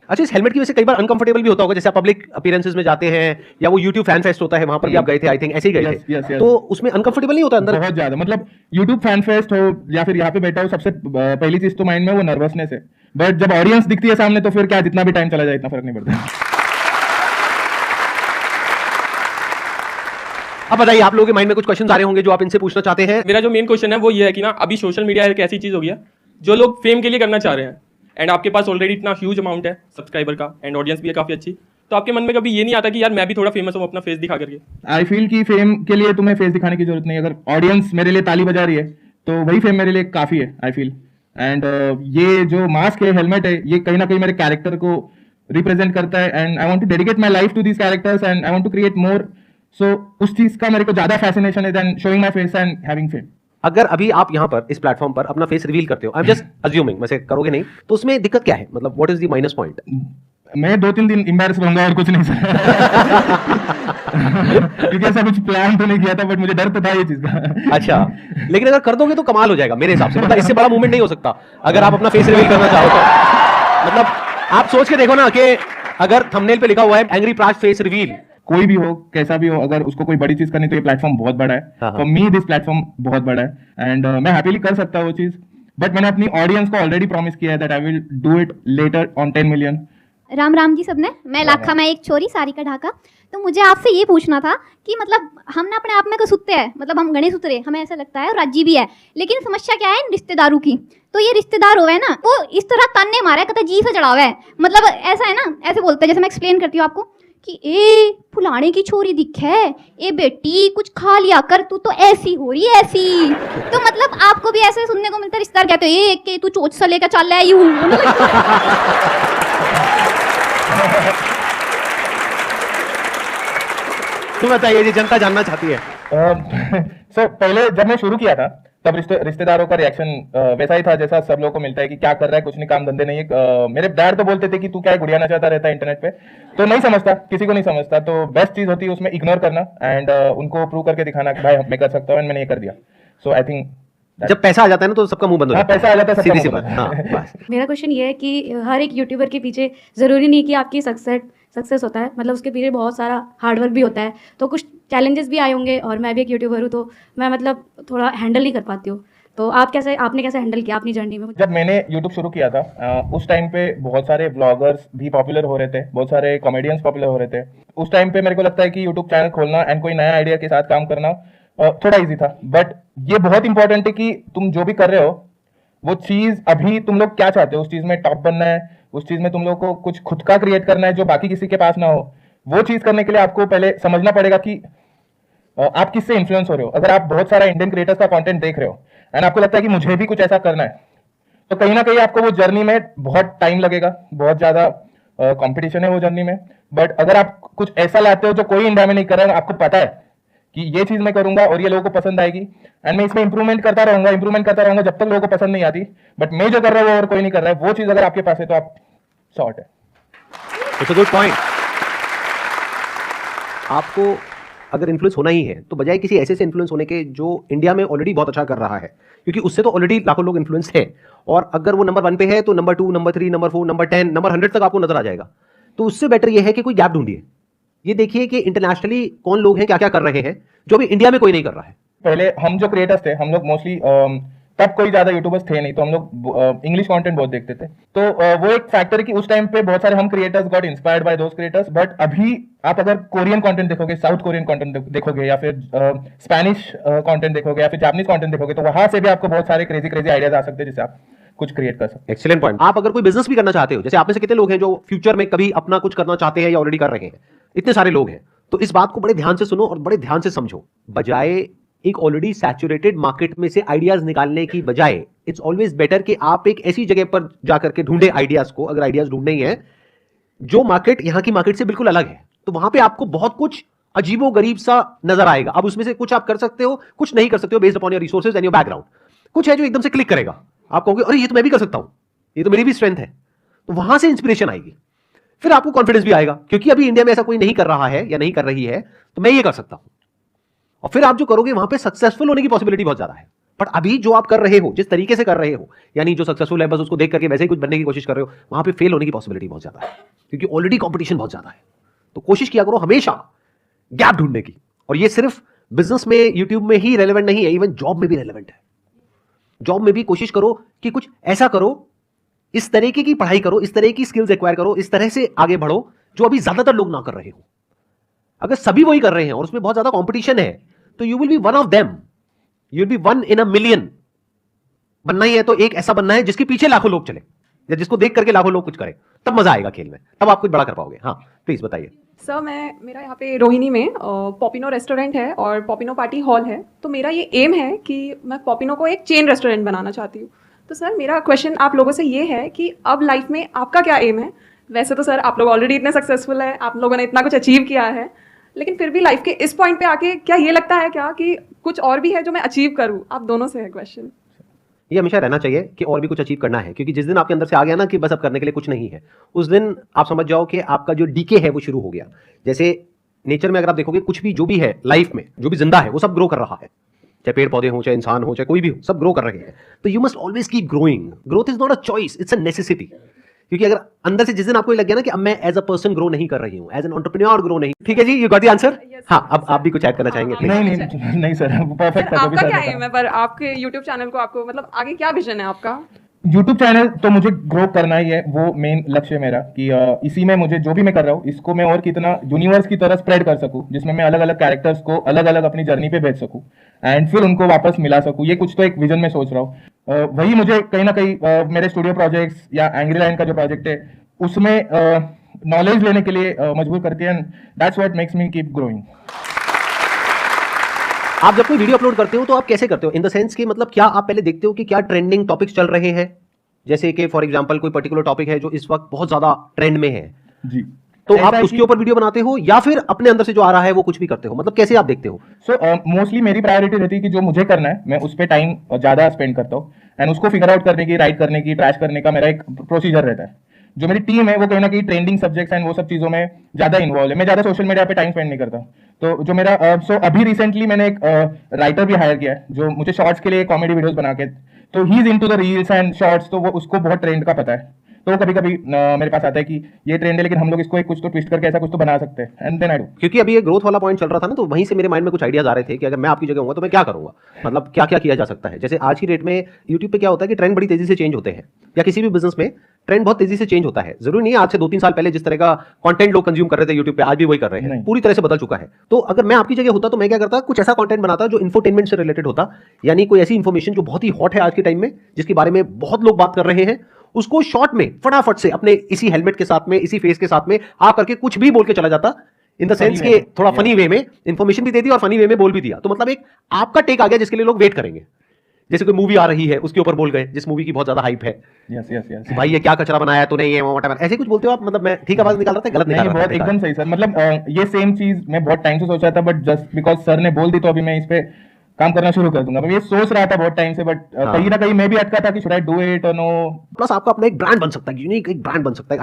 अच्छा, इस हेलमेट की वजह से कई बार अनकंफर्टेबल भी होता होगा, जैसे आप पब्लिक अपीयरेंसेस में जाते हैं या वो YouTube फैन फेस्ट होता है, वहां पर भी आप गए थे, आई थिंक ऐसे ही गए थे, तो उसमें अनकंफर्टेबल नहीं होता अंदर? बहुत ज्यादा, मतलब YouTube फैन फेस्ट हो या फिर यहाँ पे बैठा हो, सबसे पहली चीज तो माइंड में वो नर्वसनेस है, बट जब ऑडियंस दिखती है सामने तो फिर क्या, जितना भी टाइम चला जाए इतना फर्क नहीं पड़ता। अब बताइए, आप लोगों के माइंड में कुछ क्वेश्चन आ रहे होंगे जो आप इनसे पूछना चाहते हैं। मेरा जो मेन क्वेश्चन है वो ये है कि ना, अभी सोशल मीडिया एक ऐसी चीज हो गया जो लोग फेम के लिए करना चाह रहे हैं, एंड आपके पास ऑलरेडी इतना ह्यूज अमाउंट है सब्सक्राइबर का, एंड ऑडियंस भी है काफी अच्छी, तो आपके मन में कभी ये नहीं आता कि यार मैं भी थोड़ा फेमस हूँ अपना फेस दिखा करके? आई फील कि फेम के लिए तुम्हें फेस दिखाने की जरूरत नहीं है, अगर ऑडियंस मेरे लिए ताली बजा रही है तो वही फेम मेरे लिए काफी है, आई फील। एंड ये जो मास्क है, हेलमेट है, ये कहीं ना कहीं मेरे कैरेक्टर को रिप्रेजेंट करता है, and I want to dedicate my life to these characters and I want to create more, so उस चीज का मेरे को ज्यादा फैसिनेशन है then showing my face and having fame. अगर अभी आप यहाँ पर इस प्लेटफॉर्म पर अपना फेस रिवील करते हो, आई एम जस्ट अज्यूमिंग, वैसे करोगे नहीं, तो उसमें दिक्कत क्या है? मतलब what is the minus point? मैं 2-3 दिन एम्बैरेस रहूंगा और कुछ नहीं सर। क्योंकि ऐसा कुछ प्लान तो नहीं किया था, बट मुझे डर तो था ये चीज का। अच्छा, लेकिन अगर कर दोगे तो कमाल हो जाएगा मेरे हिसाब से, मतलब इससे बड़ा मूवमेंट नहीं हो सकता अगर आप अपना फेस रिवील करना चाहो तो। मतलब आप सोच के देखो ना कि अगर थंबनेल पे लिखा हुआ है एंग्री प्राज फेस रिवील, कोई भी हो, कैसा भी हो, अगर उसको कोई बड़ी चीज करनी तो ये प्लेटफॉर्म बहुत बड़ा है। फॉर मी दिस प्लेटफॉर्म बहुत बड़ा है, एंड मैं हैप्पीली कर सकता हूँ वो चीज, बट मैंने अपनी ऑडियंस को ऑलरेडी प्रॉमिस किया है that I will do it later on 10 million. Ram Ram ji सबने, मैं लाखा, मैं एक छोरी सारी का ढाका। तो मुझे आपसे ये पूछना था कि मतलब हम ना अपने आप में कसुत्ते हैं, मतलब हम गणेश उतरे, हमें ऐसा लगता है, और राजी भी है, लेकिन समस्या क्या है इन रिश्तेदारों की। तो ये रिश्तेदार हुए ना, वो इस तरह ताने मारा है, कहता जी से चढ़ावा है, मतलब ऐसा है ना, ऐसे बोलते हैं, जैसे मैं एक्सप्लेन करती हूँ आपको कि ए फुलाने की छोरी दिखे, ए बेटी कुछ खा लिया कर, तू तो ऐसी हो रही है ऐसी। तो मतलब आपको भी ऐसे सुनने को मिलता है, रिश्तेदार कहते हैं ए के तू चोच से लेकर चल रहा है। तो बताइए, ये जनता जानना चाहती है। सो पहले जब मैं शुरू किया था तब रिश्तेदारों का रिएक्शन वैसा ही था जैसा सब लोगों को मिलता है कि क्या कर रहा है, कुछ नहीं, काम धंधे नहीं है। मेरे डैड तो बोलते थे कि तू क्या है, गुड़िया नचाता रहता है इंटरनेट पे, तो नहीं समझता, किसी को नहीं समझता। तो बेस्ट चीज होती है उसमें इग्नोर करना एंड उनको प्रूव करके दिखाना कि भाई मैं कर सकता हूँ, एंड मैंने ये कर दिया। सो आई थिंक जब पैसा आ जाता है ना तो सबका मुंह बंद हो जाता है। पैसा आ जाता है, सीधी सी बात। हाँ, बस। मेरा क्वेश्चन ये है कि हर एक यूट्यूबर के पीछे ज़रूरी नहीं कि आपकी सक्सेस होता है, मतलब उसके पीछे बहुत सारा हार्डवर्क भी होता है, तो कुछ चैलेंजेस भी आए होंगे, और मैं भी एक यूट्यूबर हूँ, तो मैं मतलब थोड़ा हैंडल नहीं कर पाती हूँ। तो आपने कैसे हैंडल किया अपनी जर्नी में? जब मैंने यूट्यूब शुरू किया था उस टाइम पे बहुत सारे ब्लॉगर्स भी पॉपुलर हो रहे थे, बहुत सारे कॉमेडियंस पॉपुलर हो रहे थे। उस टाइम पे मेरे को लगता है कि यूट्यूब चैनल खोलना एंड कोई नया आइडिया के साथ काम करना थोड़ा इजी था, बट ये बहुत इंपॉर्टेंट है कि तुम जो भी कर रहे हो वो चीज अभी तुम लोग क्या चाहते हो, उस चीज में टॉप बनना है, उस चीज में तुम लोग को कुछ खुद का क्रिएट करना है जो बाकी किसी के पास ना हो। वो चीज करने के लिए आपको पहले समझना पड़ेगा कि आप किससे इन्फ्लुएंस हो रहे हो। अगर आप बहुत सारा इंडियन क्रिएटर्स का कंटेंट देख रहे हो एंड आपको लगता है कि मुझे भी कुछ ऐसा करना है, तो कहीं ना कहीं आपको वो जर्नी में बहुत टाइम लगेगा, बहुत ज्यादा कंपटीशन है वो जर्नी में। बट अगर आप कुछ ऐसा लाते हो जो कोई इंडिया में नहीं कर रहा है, आपको पता है कि ये चीज मैं करूंगा और ये लोगों को पसंद आएगी, एंड मैं इसमें इंप्रूवमेंट करता रहूंगा जब तक लोगों को पसंद नहीं आती, बट मैं जो कर रहा हूँ वो और कोई नहीं कर रहा है, वो चीज अगर आपके पास है तो आप शॉर्ट है। It's a good point. आपको अगर इन्फ्लुएंस होना ही है तो बजाय किसी ऐसे से इन्फ्लुएंस होने के जो इंडिया में ऑलरेडी बहुत अच्छा कर रहा है, क्योंकि उससे तो ऑलरेडी लाखों लोग इन्फ्लुएंस हैं, और अगर वो नंबर 1 पे है तो number 2, number 3, number 4, number 10, number 100 तक आपको नजर आ जाएगा। तो उससे बेटर ये है कि कोई गैप ढूंढिए। ये देखिए कि इंटरनेशनली कौन लोग हैं, क्या क्या कर रहे हैं, जो भी इंडिया में कोई नहीं कर रहा है। पहले हम जो क्रिएटर्स थे, हम लोग मोस्टली तब कोई ज्यादा यूट्यूबर्स थे नहीं, तो हम लोग इंग्लिश कंटेंट बहुत देखते थे। तो वो एक फैक्टर है कि उस टाइम पे बहुत सारे हम creators got inspired by those creators. But अभी आप अगर कोरियन कंटेंट देखोगे, साउथ कोरियन कंटेंट देखोगे, या फिर स्पेनिश कंटेंट देखोगे, या फिर जापानीज कंटेंट देखोगे, तो वहां से भी आपको बहुत सारे क्रेजी आइडियाज आ सकते हैं जिससे आप कुछ क्रिएट कर सकते हैं। Excellent point. आप अगर कोई बिजनेस भी करना चाहते हो, जैसे आप में से कितने लोग हैं जो फ्यूचर में कभी अपना कुछ करना चाहते हैं या ऑलरेडी कर रहे हैं? इतने सारे लोग हैं। तो इस बात को बड़े ध्यान से सुनो और बड़े ध्यान से समझो। बजाय एक ऑलरेडी सैचुरेटेड मार्केट में से आइडियाज निकालने की बजाय इट्स ऑलवेज बेटर कि आप एक ऐसी जगह पर जाकर के ढूंढे आइडियाज को, अगर आइडियाज ढूंढने ही है जो मार्केट यहां की मार्केट से बिल्कुल अलग है, तो वहां पे आपको बहुत कुछ अजीबो गरीब सा नजर आएगा। अब उसमें से कुछ आप कर सकते हो, कुछ नहीं कर सकते हो, based upon your resources and your background. कुछ है जो एकदम से क्लिक करेगा, आप कहोगे अरे ये तो मैं भी कर सकता हूं, ये तो मेरी भी स्ट्रेंथ है, तो वहां से इंस्पिरेशन आएगी, फिर आपको कॉन्फिडेंस भी आएगा, क्योंकि अभी इंडिया में ऐसा कोई नहीं कर रहा है या नहीं कर रही है, तो मैं ये कर सकता हूं। और फिर आप जो करोगे वहां पे सक्सेसफुल होने की पॉसिबिलिटी बहुत ज्यादा है। बट अभी जो आप कर रहे हो, जिस तरीके से कर रहे हो, यानी जो सक्सेसफुल है बस उसको देख करके वैसे ही कुछ बनने की कोशिश कर रहे हो, वहां पे फेल होने की पॉसिबिलिटी बहुत ज्यादा है, क्योंकि ऑलरेडी कंपटीशन बहुत ज्यादा है। तो कोशिश किया करो हमेशा गैप ढूंढने की, और ये सिर्फ बिजनेस में, यूट्यूब में ही रेलेवेंट नहीं है, इवन जॉब में भी रेलेवेंट है। जॉब में भी कोशिश करो कि कुछ ऐसा करो, इस तरीके की पढ़ाई करो, इस तरह की स्किल्स एक्वायर करो, इस तरह से आगे बढ़ो जो अभी ज्यादातर लोग ना कर रहे हो। अगर सभी वही कर रहे हैं और उसमें बहुत ज्यादा कंपटीशन है, तो you will be one of them, you will be one in a million. बनना ही है तो एक ऐसा बनना है जिसके पीछे लाखों लोग चले, या जिसको देख करके लाखों लोग कुछ करें, तब मजा आएगा खेल में, तब आप कुछ बड़ा कर पाओगे। हाँ प्लीज बताइए। सर मेरा यहाँ पे रोहिणी में पॉपिनो रेस्टोरेंट है और पॉपिनो पार्टी हॉल है, तो मेरा ये एम है कि मैं पॉपिनो को एक चेन रेस्टोरेंट बनाना चाहती हूँ। तो सर मेरा क्वेश्चन आप लोगों से ये है कि अब लाइफ में आपका क्या एम है? वैसे तो सर आप लोग ऑलरेडी इतने सक्सेसफुल है, आप लोगों ने इतना कुछ अचीव किया है, लेकिन फिर भी लाइफ के इस पॉइंट पे आके क्या ये लगता है क्या कि कुछ और भी है जो मैं अचीव करूँ? आप दोनों से है क्वेश्चन। ये हमेशा रहना चाहिए कि और भी कुछ अचीव करना है, क्योंकि जिस दिन आपके अंदर से आ गया ना कि बस अब करने के लिए कुछ नहीं है, उस दिन आप समझ जाओ कि आपका जो डीके है वो शुरू हो गया। जैसे नेचर में अगर आप देखोगे, कुछ भी जो भी है लाइफ में, जो भी जिंदा है वो सब ग्रो कर रहा है, चाहे पेड़ पौधे हो, चाहे इंसान हो, चाहे कोई भी हो, सब ग्रो कर रहे हैं। तो you must always keep growing. Growth is not a choice, it's a necessity. क्योंकि अगर अंदर से जिस दिन आपको लग गया ना कि अब मैं एज अ पर्सन ग्रो नहीं कर रही हूँ, एज एन एंटरप्रेन्योर ग्रो नहीं, ठीक है जी, यू गॉट द आंसर। हाँ, अब आप भी कुछ ऐड करना चाहेंगे please? नहीं सर, परफेक्ट सर था। आपका क्या एम है पर आपके यूट्यूब चैनल को, आपको मतलब आगे क्या विजन है आपका? यूट्यूब चैनल तो मुझे ग्रो करना ही है, वो मेन लक्ष्य है मेरा कि इसी में मुझे जो भी मैं कर रहा हूँ इसको मैं और कितना यूनिवर्स की तरह स्प्रेड कर सकूँ, जिसमें मैं अलग अलग कैरेक्टर्स को अलग अलग अपनी जर्नी पे भेज सकूँ एंड फिर उनको वापस मिला सकूँ। ये कुछ तो एक विजन में सोच रहा हूँ। वही मुझे कहीं ना कहीं मेरे स्टूडियो प्रोजेक्ट्स या एंग्री लाइन का जो प्रोजेक्ट है उसमें नॉलेज लेने के लिए मजबूर करती है, and that's what makes me keep growing. आप जब कोई वीडियो अपलोड करते हो तो आप कैसे करते हो? इन द सेंस कि मतलब क्या आप पहले देखते हो कि क्या ट्रेंडिंग टॉपिक्स चल रहे हैं? जैसे कि फॉर एग्जांपल कोई पर्टिकुलर टॉपिक है जो इस वक्त बहुत ज्यादा ट्रेंड में है, जी, तो आप उसके ऊपर वीडियो बनाते हो या फिर अपने अंदर से जो आ रहा है वो कुछ भी करते हो? मतलब कैसे आप देखते हो? सो मोस्टली मेरी प्रायोरिटी रहती है कि जो मुझे करना है मैं उस पर टाइम ज्यादा स्पेंड करता हूँ, एंड उसको फिगर आउट करने की, राइट करने की, ट्रैश करने का मेरा एक प्रोसीजर रहता है। जो मेरी टीम है वो कहीं ना कहीं ट्रेंडिंग सब्जेक्ट्स एंड वो सब चीज़ों में ज़्यादा इन्वॉल्व है। मैं ज़्यादा सोशल मीडिया पे टाइम स्पेंड नहीं करता। तो जो मेरा अभी रिसेंटली मैंने एक राइटर भी हायर किया है जो मुझे शॉर्ट्स के लिए कॉमेडी वीडियोस बना के, तो he is into the reels and shorts, तो वो उसको बहुत ट्रेंड का पता है। तो कभी कभी मेरे पास आता है कि ये ट्रेंड है लेकिन हम लोग इसको एक कुछ तो ट्विस्ट करके ऐसा कुछ तो बना सकते हैं, एंड देन आई डू। क्योंकि अभी ये ग्रोथ वाला पॉइंट चल रहा था ना, तो वहीं से मेरे माइंड में कुछ आइडियाज आ रहे थे कि अगर मैं आपकी जगह होऊंगा तो मैं क्या करूंगा, मतलब क्या क्या किया जा सकता है। जैसे आज की डेट में यूट्यूब पे क्या होता है कि ट्रेंड बड़ी तेजी से चेंज होते हैं, या किसी भी बिजनेस में ट्रेंड बहुत तेजी से चेंज होता है। जरूरी नहीं है आज से 2-3 साल पहले जिस तरह का कंटेंट लोग कंज्यूम कर रहे थे यूट्यूब पे, आज भी वही कर रहे हैं, पूरी तरह से बदल चुका है। तो अगर मैं आपकी जगह होता तो मैं क्या करता, कुछ ऐसा कंटेंट बनाता जो इंफोटेनमेंट से रिलेटेड होता, यानी कोई ऐसी इंफॉर्मेशन जो बहुत ही हॉट है आज के टाइम में, जिसके बारे में बहुत लोग बात कर रहे हैं, उसको शॉर्ट में फटाफट से अपने इसी हेलमेट के साथ में, इसी फेस के साथ में आ करके कुछ भी बोल के चला जाता, इन द सेंस के थोड़ा फनी वे में इंफॉर्मेशन भी दे दी और फनी वे में बोल भी दिया। तो मतलब एक आपका टेक आ गया जिसके लिए लोग वेट करेंगे। जैसे कोई मूवी आ रही है उसके ऊपर बोल गए, जिस मूवी की बहुत ज्यादा हाइप है, यस यस यस, भाई ये क्या कचरा बनाया तूने, ये व्हाटएवर, ऐसे कुछ बोलते हो आप? मतलब मैं ठीक आवाज निकाल रहा था, गलत निकाल नहीं, रहा था? बहुत एकदम सही सर। मतलब ये सेम चीज मैं बहुत टाइम से सोच रहा था, बट जस्ट बिकॉज सर ने बोल दी तो अभी मैं इस पे काम करना शुरू कर दूंगा। मैं ये सोच रहा था बहुत टाइम से, बट कहीं ना कहीं मैं भी अटका था कि शुड आई डू इट और नो। प्लस आपका अपना एक ब्रांड बन सकता है, यूनिक एक ब्रांड बन सकता है।